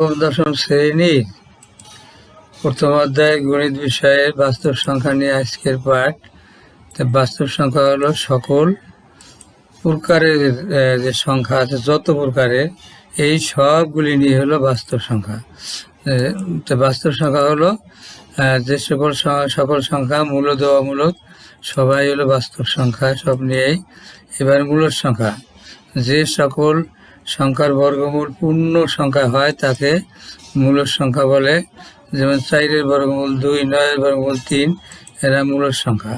দশম শ্রেণীর প্রথম অধ্যায় গণিত বিষয়ের বাস্তব সংখ্যা নিয়ে আজকের পাঠ। বাস্তব সংখ্যা হলো সকল প্রকারের যে সংখ্যা আছে, যত প্রকারের, এই সবগুলি নিয়ে হলো বাস্তব সংখ্যা। তো বাস্তব সংখ্যা হলো যে সকল সংখ্যা মূলদ ও অমূলদ সবাই হলো বাস্তব সংখ্যা, সব নিয়েই। এবার মূলদ সংখ্যা, যে সকল সংখ্যার বর্গমূল পূর্ণ সংখ্যা হয় তাকে মূলদ সংখ্যা বলে। যেমন 4-এর বর্গমূল 2, 9-এর বর্গমূল 3, এরা মূলদ সংখ্যা।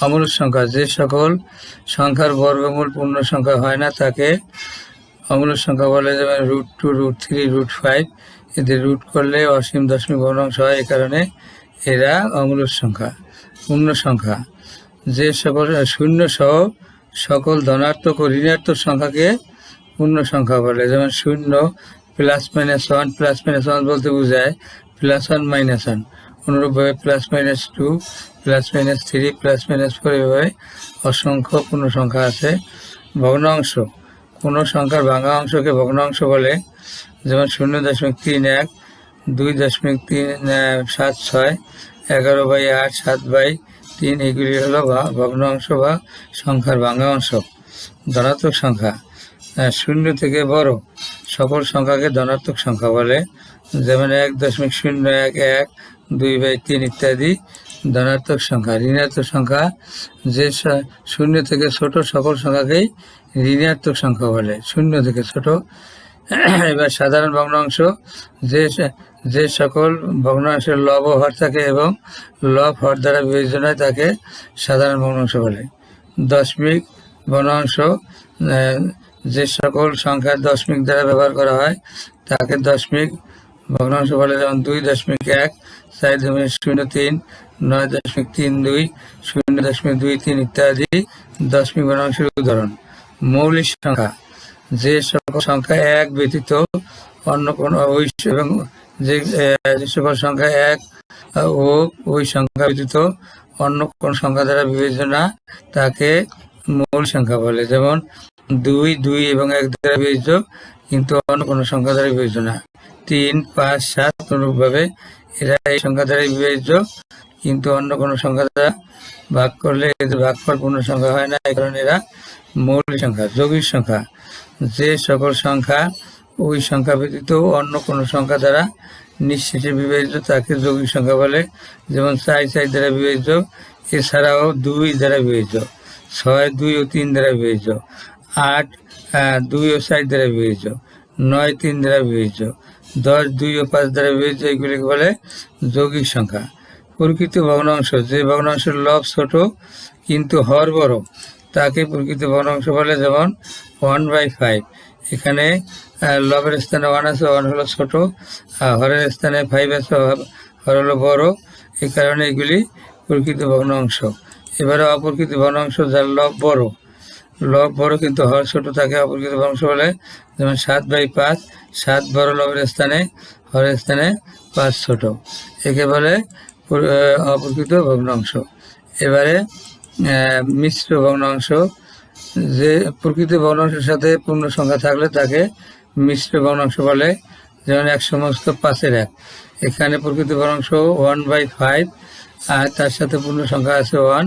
অমূলদ সংখ্যা, যে সকল সংখ্যার বর্গমূল পূর্ণ সংখ্যা হয় না তাকে অমূলদ সংখ্যা বলে। যেমন √2, √3, √5, এদের রুট করলে অসীম দশমিক ভগ্নাংশ হয়, এ কারণে এরা অমূলদ সংখ্যা। পূর্ণ সংখ্যা, যে সকল শূন্য সহ সকল ধনাত্মক ও ঋণাত্মক সংখ্যাকে পূর্ণ সংখ্যা বলে। যেমন 0 +-1, +-1 বলতে বোঝায় +1 -1। অনুরূপভাবে +-2, +-3, +-4, এভাবে অসংখ্য পূর্ণ সংখ্যা আছে। ভগ্নাংশ, কোনো সংখ্যার ভাঙা অংশকে ভগ্নাংশ বলে। যেমন 0.31, 2.376, 11/8, 7/3, এগুলি হলো ভগ্নাংশ বা সংখ্যার ভাঙা অংশ। ধনাত্মক সংখ্যা, 0 থেকে বড় সকল সংখ্যাকে ধনাত্মক সংখ্যা বলে। যেমন 1.01, 1, 2/3 ইত্যাদি ধনাত্মক সংখ্যা। ঋণাত্মক সংখ্যা, যে 0 থেকে ছোট সকল সংখ্যাকেই ঋণাত্মক সংখ্যা বলে, 0 থেকে ছোট। এবার সাধারণ ভগ্নাংশ, যে সকল ভগ্নাংশের লব ও হর থাকে এবং লব হর দ্বারা বিভাজ্য হয় তাকে সাধারণ ভগ্নাংশ বলে। দশমিক ভগ্নাংশ, যে সকল সংখ্যার দশমিক দ্বারা ব্যবহার করা হয় তাকে দশমিক ভগ্নাংশ বলে। যেমন 2.1, 4.03, 9.32, 0.23 ইত্যাদি দশমিক ভগ্নাংশের উদাহরণ। মৌলিক সংখ্যা, যে সকল সংখ্যা এক ব্যতীত অন্য কোনো এবং যে সকল সংখ্যা এক ও ওই সংখ্যা ব্যতীত অন্য কোন সংখ্যা দ্বারা বিভাজ্য না তাকে মৌলিক সংখ্যা বলে। যেমন 2, 2 এবং 1 দ্বারা বিভাজ্য কিন্তু অন্য কোনো সংখ্যা দ্বারা বিভাজ্য না। 3, 5, 7 অনুরূপভাবে এরা এই সংখ্যা দ্বারা বিভাজ্য কিন্তু অন্য কোনো সংখ্যা দ্বারা ভাগ করলে এদের ভাগফল পূর্ণ সংখ্যা হয় না, এই কারণে এরা মৌলিক সংখ্যা। যৌগিক সংখ্যা, যে সকল সংখ্যা ওই সংখ্যা ব্যতীত অন্য কোনো সংখ্যা দ্বারা নিঃশেষে বিভাজ্য তাকে যৌগিক সংখ্যা বলে। যেমন 4 দ্বারা বিভাজ্য, এছাড়াও 2 দ্বারা বিভাজ্য, 6, 2 ও 3 দ্বারা বিভাজ্য, 8, 2 ও 4 দ্বারা বিভাজ্য, 9, 3 দ্বারা বিভাজ্য, 10, 2 ও 5 দ্বারা বিভাজ্য, এগুলিকে বলে যৌগিক সংখ্যা। প্রকৃত ভগ্নাংশ, যে ভগ্নাংশের লব ছোট কিন্তু হর বড় তাকে প্রকৃত ভগ্নাংশ বলে। যেমন 1/5, এখানে লবের স্থানে 1 আছে, 1 হলো ছোট, হরের স্থানে 5 আছে, হর হলো বড়, এই কারণে এগুলি প্রকৃত ভগ্নাংশ। এবারে অপ্রকৃত ভগ্নাংশ, যার লব বড় কিন্তু হর ছোট তাকে অপ্রকৃত ভগ্নাংশ বলে। যেমন 7/5, 7 বড় লবের স্থানে, হরের স্থানে 5 ছোট, একে বলে অপ্রকৃত ভগ্নাংশ। এবারে মিশ্র ভগ্নাংশ, যে প্রকৃত ভগ্নাংশের সাথে পূর্ণ সংখ্যা থাকলে তাকে মিশ্র ভগ্নাংশ বলে। যেমন 1 সমস্ত 5-এর 1, এখানে প্রকৃত ভগ্নাংশ 1/5 আর তার সাথে পূর্ণ সংখ্যা আছে 1।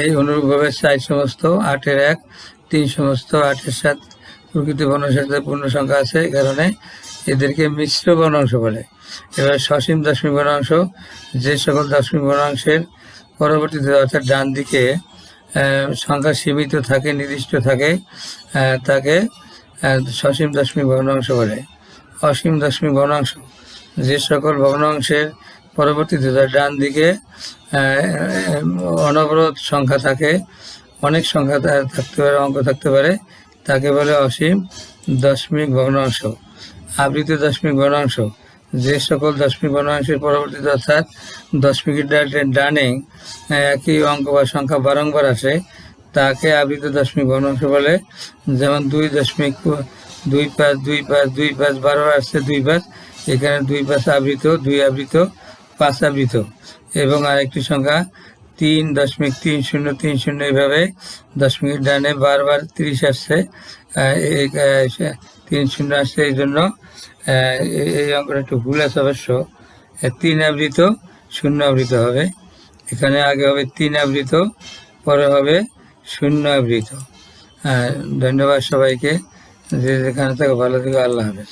এই অনুরূপভাবে 4 সমস্ত 8-এর 1, 3 সমস্ত 8-এর 7 প্রকৃত ভগ্নাংশের সাথে পূর্ণ সংখ্যা আছে, এই কারণে এদেরকে মিশ্র ভগ্নাংশ বলে। এবার সসীম দশমিক ভগ্নাংশ, যে সকল দশমিক ভগ্নাংশের পরবর্তীতে অর্থাৎ ডান দিকে সংখ্যা সীমিত থাকে, নির্দিষ্ট থাকে, তাকে সসীম দশমিক ভগ্নাংশ বলে। অসীম দশমিক ভগ্নাংশ, যে সকল ভগ্নাংশের পরবর্তীতে ডান দিকে অনবরত সংখ্যা থাকে, অনেক সংখ্যা থাকতে পারে, অঙ্ক থাকতে পারে, তাকে বলে অসীম দশমিক ভগ্নাংশ। আবৃত দশমিক ভগ্নাংশ, যে সকল দশমিক ভগ্নাংশের পরবর্তীতে অর্থাৎ দশমিকের ডানে একই অঙ্ক বা সংখ্যা বারংবার আসে তাকে আবৃত দশমিক ভগ্নাংশ বলে। যেমন 2.25, 2.5 বারবার আসছে 2.5, এখানে 2.5 আবৃত, 2 আবৃত, 5 আবৃত। এবং আরেকটি সংখ্যা 3.3030, এইভাবে দশমিকের ডানে বারবার 30 আসছে, 3 শূন্য আসছে, এই জন্য এই অঙ্কটা একটু ভুল আছে অবশ্য। 3 আবৃত 0 আবৃত হবে, এখানে আগে হবে 3 আবৃত, পরে হবে 0 আবৃত। ধন্যবাদ সবাইকে, যে যেখানে থেকে ভালো থেকে, আল্লাহ হাফেজ।